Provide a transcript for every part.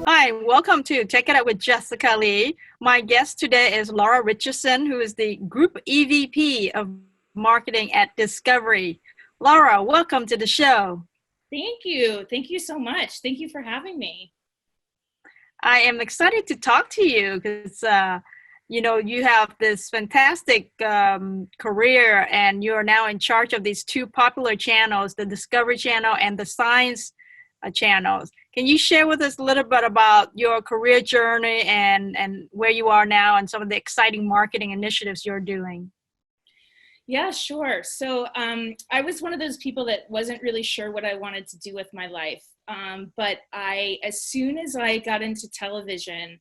Hi, welcome to Check It Out with Jessica Lee. My guest today is Lara Richardson, who is the Group EVP of Marketing at Discovery. Lara, welcome to the show. Thank you. Thank you so much. Thank you for having me. I am excited to talk to you because, you have this fantastic career and you're now in charge of these two popular channels, the Discovery Channel and the Science channels. Can you share with us a little bit about your career journey and where you are now and some of the exciting marketing initiatives you're doing? Yeah, sure. So I was one of those people that wasn't really sure what I wanted to do with my life. But as soon as I got into television,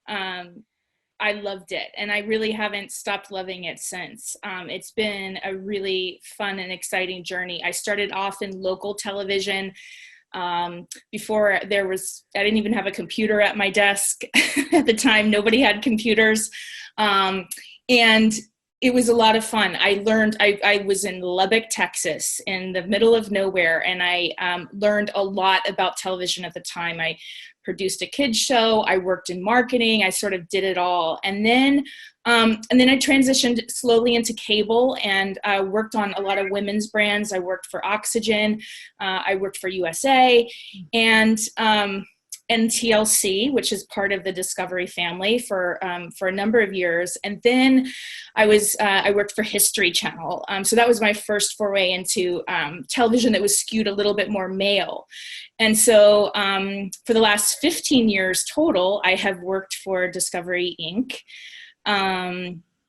I loved it. And I really haven't stopped loving it since. It's been a really fun and exciting journey. I started off in local television. Before I didn't even have a computer at my desk at the time. Nobody had computers. And it was a lot of fun. I was in Lubbock, Texas, in the middle of nowhere, and I learned a lot about television at the time. I produced a kids show. I worked in marketing. I sort of did it all. And then I transitioned slowly into cable and worked on a lot of women's brands. I worked for Oxygen. I worked for USA and TLC, which is part of the Discovery family for a number of years. And then I worked for History Channel. So that was my first foray into television that was skewed a little bit more male. And so for the last 15 years total, I have worked for Discovery Inc.,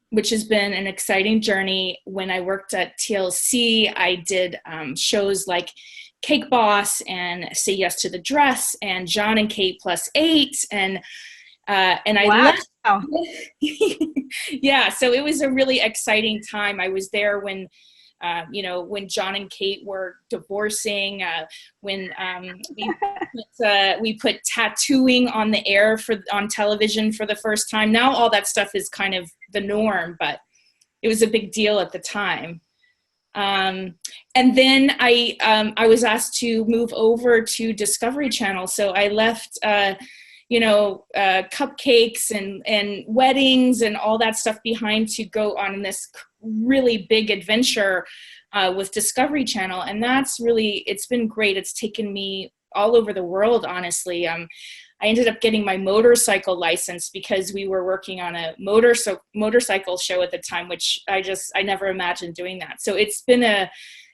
which has been an exciting journey. When I worked at TLC, I did shows like Cake Boss and Say Yes to the Dress and John and Kate Plus 8 and I Wow. left. Yeah, so it was a really exciting time. I was there when when John and Kate were divorcing, when we put tattooing on the air on television for the first time. Now all that stuff is kind of the norm, but it was a big deal at the time. And then I was asked to move over to Discovery Channel. So I left, cupcakes and weddings and all that stuff behind to go on this really big adventure with Discovery Channel. And it's been great. It's taken me all over the world, honestly. I ended up getting my motorcycle license because we were working on a motorcycle show at the time, which I never imagined doing that. So it's been a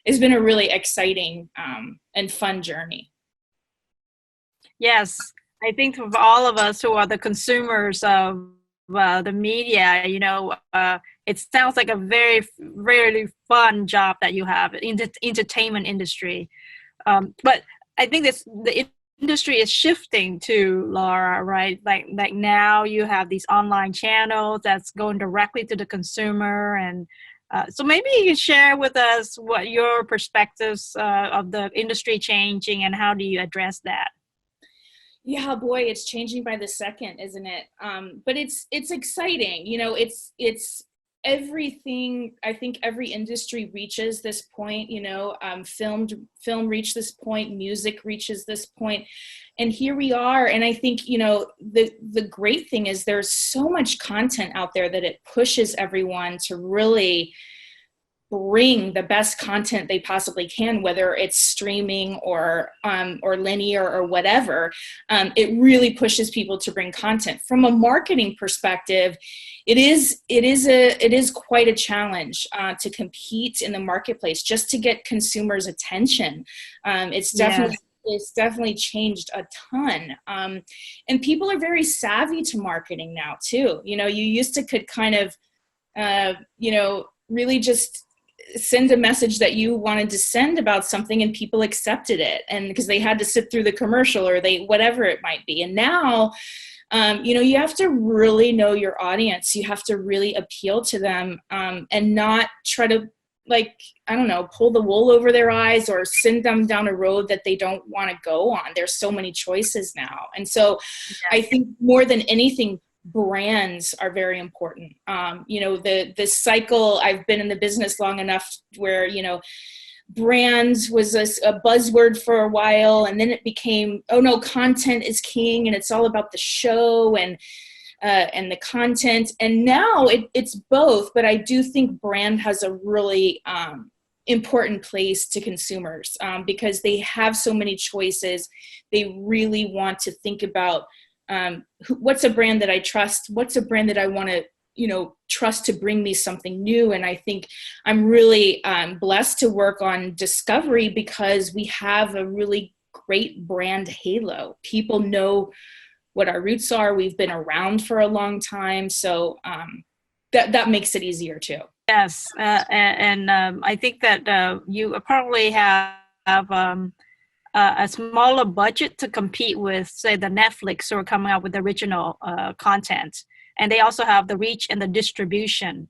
really exciting and fun journey. Yes, I think for all of us who are the consumers of the media, it sounds like a very, very fun job that you have in the entertainment industry. But I think the industry is shifting to Lara, right? Like now you have these online channels that's going directly to the consumer, and so maybe you can share with us what your perspectives of the industry changing and how do you address that? Yeah, boy, it's changing by the second, isn't it? But it's exciting. It's everything. I think every industry reaches this point. Film reached this point, music reaches this point, and here we are. And I think the great thing is there's so much content out there that it pushes everyone to really bring the best content they possibly can, whether it's streaming or linear or whatever. It really pushes people to bring content. From a marketing perspective, it is quite a challenge to compete in the marketplace just to get consumers' attention. It's definitely changed a ton. And people are very savvy to marketing now too. You used to could kind of, really just send a message that you wanted to send about something and people accepted it, and because they had to sit through the commercial or whatever it might be. And now, you have to really know your audience. You have to really appeal to them, and not try to, pull the wool over their eyes or send them down a road that they don't want to go on. There's so many choices now. And so I think more than anything, brands are very important. The cycle, I've been in the business long enough where, brands was a buzzword for a while, and then it became, oh no, content is king, and it's all about the show and the content. And now it's both, but I do think brand has a really important place to consumers because they have so many choices. They really want to think about what's a brand that I trust? What's a brand that I want to, trust to bring me something new? And I think I'm really blessed to work on Discovery because we have a really great brand halo. People know what our roots are. We've been around for a long time. So that makes it easier too. Yes, and I think that you probably have a smaller budget to compete with, say, the Netflix who are coming out with original content, and they also have the reach and the distribution.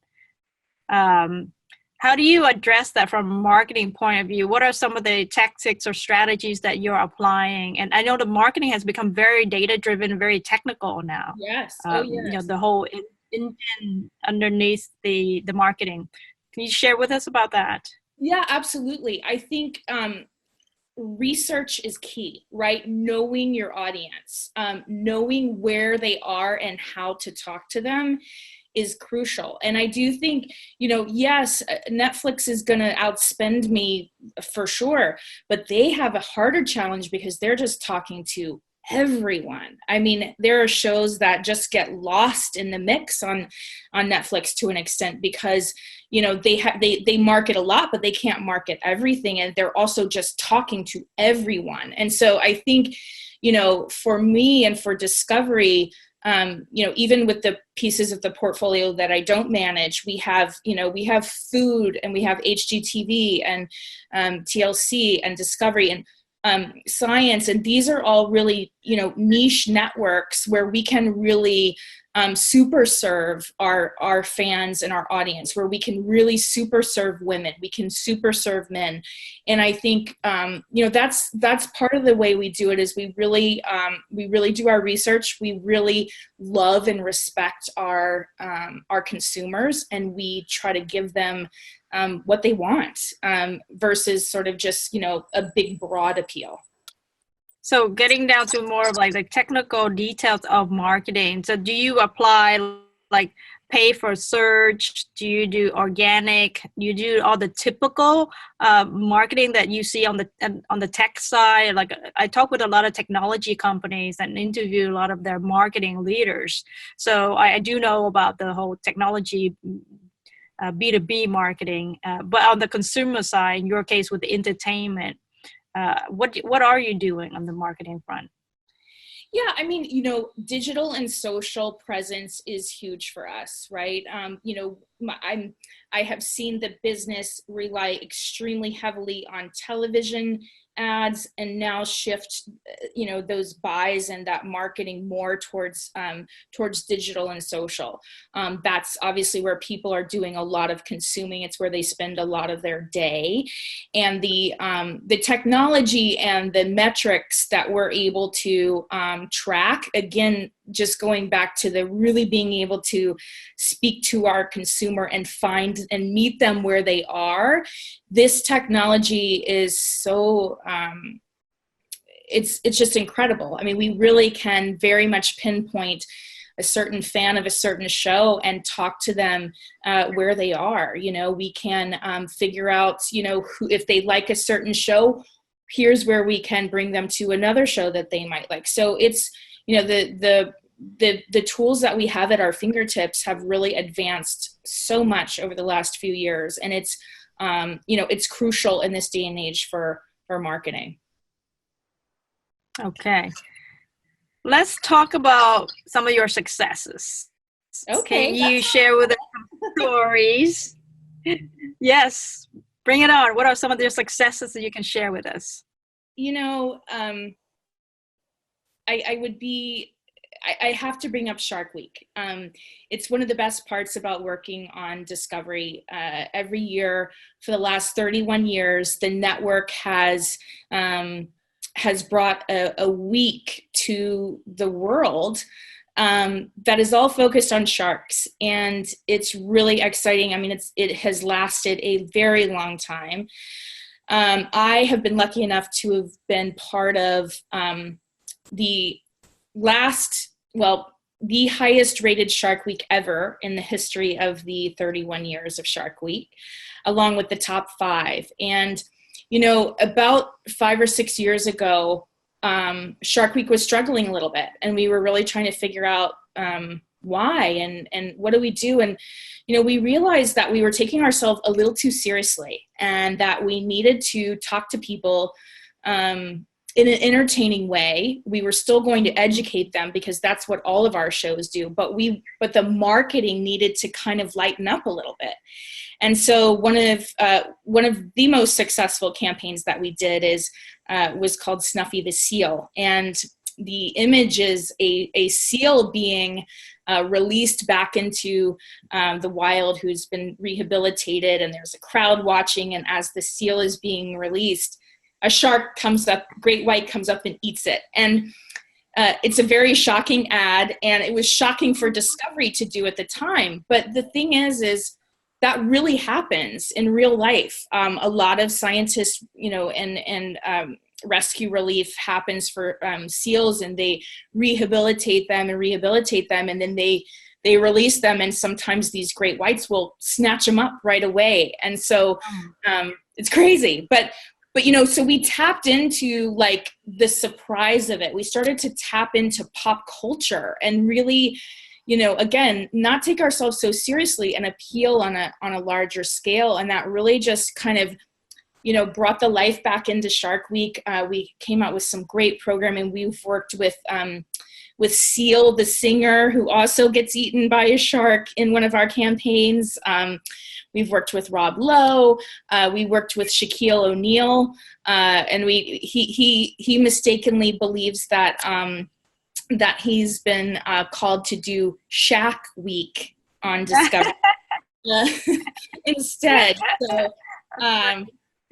How do you address that from a marketing point of view? What are some of the tactics or strategies that you're applying? And I know the marketing has become very data-driven, very technical now. Yes. Yes. The whole engine underneath the marketing. Can you share with us about that? Yeah, absolutely. I think research is key, right? Knowing your audience, knowing where they are and how to talk to them is crucial. And I do think, yes, Netflix is going to outspend me for sure, but they have a harder challenge because they're just talking to everyone. I mean, there are shows that just get lost in the mix on Netflix to an extent because, they market a lot, but they can't market everything. And they're also just talking to everyone. And so I think, for me and for Discovery, even with the pieces of the portfolio that I don't manage, we have food and we have HGTV and TLC and Discovery and science. And these are all really, niche networks where we can really super serve our fans and our audience, where we can really super serve women, we can super serve men. And I think, that's part of the way we do it is we really do our research. We really love and respect our consumers, and we try to give them what they want versus sort of just, a big broad appeal. So getting down to more of like the technical details of marketing. So do you apply like pay for search? Do you do organic? Do you do all the typical marketing that you see on the tech side? Like I talk with a lot of technology companies and interview a lot of their marketing leaders. So I do know about the whole technology B2B marketing, but on the consumer side, in your case with the entertainment, what are you doing on the marketing front? Yeah, I mean, digital and social presence is huge for us, right? I have seen the business rely extremely heavily on television ads and now shift, those buys and that marketing more towards digital and social. That's obviously where people are doing a lot of consuming. It's where they spend a lot of their day, and the technology and the metrics that we're able to track, again, just going back to the really being able to speak to our consumer and find and meet them where they are. This technology is so, it's just incredible. I mean, we really can very much pinpoint a certain fan of a certain show and talk to them where they are. We can figure out, if they like a certain show, here's where we can bring them to another show that they might like. So it's, the tools that we have at our fingertips have really advanced so much over the last few years. And it's, it's crucial in this day and age for marketing. Okay. Let's talk about some of your successes. Okay. Can you share with us some stories? Yes, bring it on. What are some of your successes that you can share with us? I have to bring up Shark Week. It's one of the best parts about working on Discovery. Every year for the last 31 years, the network has brought a week to the world that is all focused on sharks. And it's really exciting. I mean, it has lasted a very long time. I have been lucky enough to have been part of the last, well, the highest rated Shark Week ever in the history of the 31 years of Shark Week, along with the top 5. And, you know, about 5 or 6 years ago, Shark Week was struggling a little bit, and we were really trying to figure out why and what do we do. And, you know, we realized that we were taking ourselves a little too seriously, and that we needed to talk to people in an entertaining way. We were still going to educate them, because that's what all of our shows do, but the marketing needed to kind of lighten up a little bit. And so one of the most successful campaigns that we did was called Snuffy the Seal. And the image is a seal being released back into the wild, who's been rehabilitated, and there's a crowd watching. And as the seal is being released, a shark comes up, great white comes up and eats it. And it's a very shocking ad, and it was shocking for Discovery to do at the time. But the thing is that really happens in real life. A lot of scientists, you know, and rescue relief happens for seals, and they rehabilitate them, and then they release them, and sometimes these great whites will snatch them up right away. And so it's crazy. But you know, so we tapped into like the surprise of it. We started to tap into pop culture and really, you know, again, not take ourselves so seriously and appeal on a larger scale. And that really just kind of, you know, brought the life back into Shark Week. We came out with some great programming. We've worked with Seal, the singer, who also gets eaten by a shark in one of our campaigns. We've worked with Rob Lowe. We worked with Shaquille O'Neal, and he mistakenly believes that that he's been called to do Shaq Week on Discovery instead. So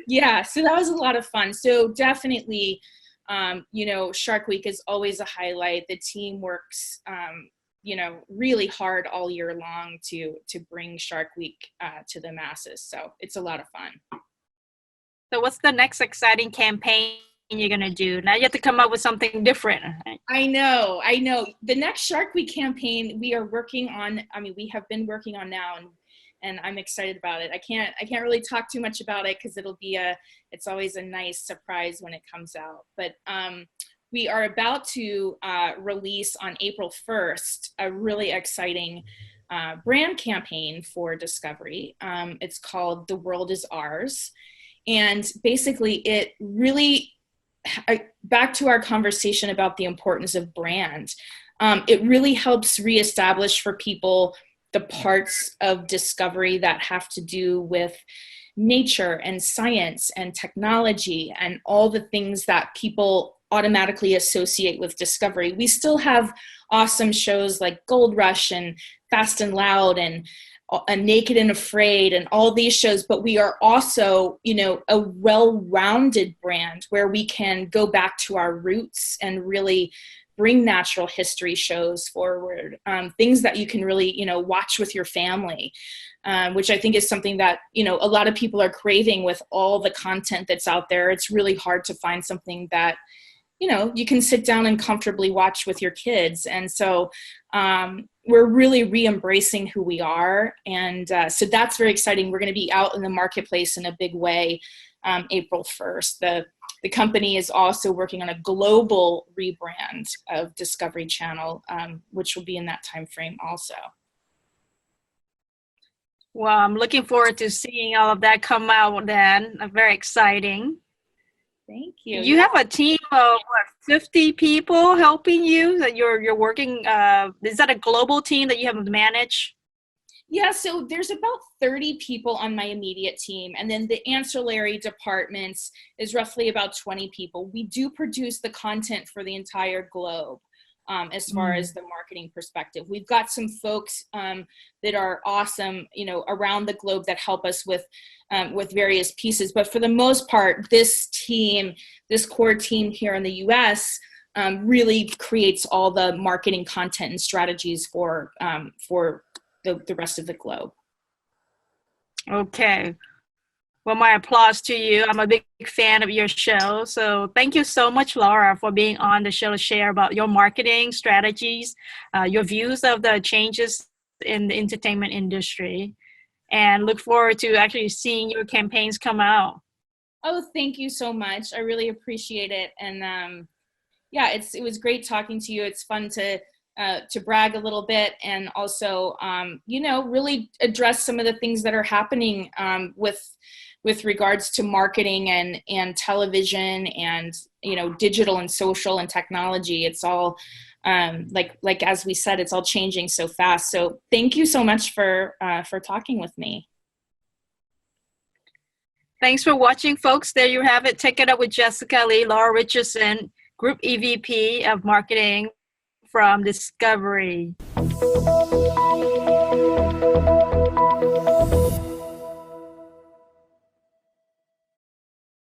yeah, so that was a lot of fun. So definitely, you know, Shark Week is always a highlight. The team works you know, really hard all year long to bring Shark Week to the masses. So it's a lot of fun. So what's the next exciting campaign you're going to do? Now you have to come up with something different. I know. The next Shark Week campaign we are working on, I mean, we have been working on now, and I'm excited about it. I can't really talk too much about it, because it's always a nice surprise when it comes out. But we are about to release on April 1st a really exciting brand campaign for Discovery. It's called The World Is Ours. And basically it really, back to our conversation about the importance of brand, it really helps reestablish for people the parts of Discovery that have to do with nature and science and technology and all the things that people automatically associate with Discovery. We still have awesome shows like Gold Rush and Fast and Loud and Naked and Afraid and all these shows, but we are also, you know, a well-rounded brand where we can go back to our roots and really bring natural history shows forward, things that you can really, you know, watch with your family, which I think is something that, you know, a lot of people are craving with all the content that's out there. It's really hard to find something that, you know, you can sit down and comfortably watch with your kids. And so we're really re-embracing who we are. And so that's very exciting. We're going to be out in the marketplace in a big way April 1st. The company is also working on a global rebrand of Discovery Channel, which will be in that time frame also. Well, I'm looking forward to seeing all of that come out then. Very exciting. Thank you. You have a team of 50 people helping you that you're working. Is that a global team that you have to manage? Yeah, so there's about 30 people on my immediate team, and then the ancillary departments is roughly about 20 people. We do produce the content for the entire globe. As far as the marketing perspective, we've got some folks that are awesome, you know, around the globe that help us with various pieces. But for the most part, this core team here in the U.S. Really creates all the marketing content and strategies for the rest of the globe. Okay. Well, my applause to you. I'm a big fan of your show. So thank you so much, Laura, for being on the show to share about your marketing strategies, your views of the changes in the entertainment industry, and look forward to actually seeing your campaigns come out. Oh, thank you so much. I really appreciate it. And yeah, it was great talking to you. It's fun to brag a little bit, and also really address some of the things that are happening with regards to marketing and television and digital and social and technology. It's all like as we said, it's all changing so fast. So thank you so much for talking with me. Thanks for watching, folks. There you have it. Take it up with Jessica Lee, Lara Richardson, Group EVP of Marketing from Discovery.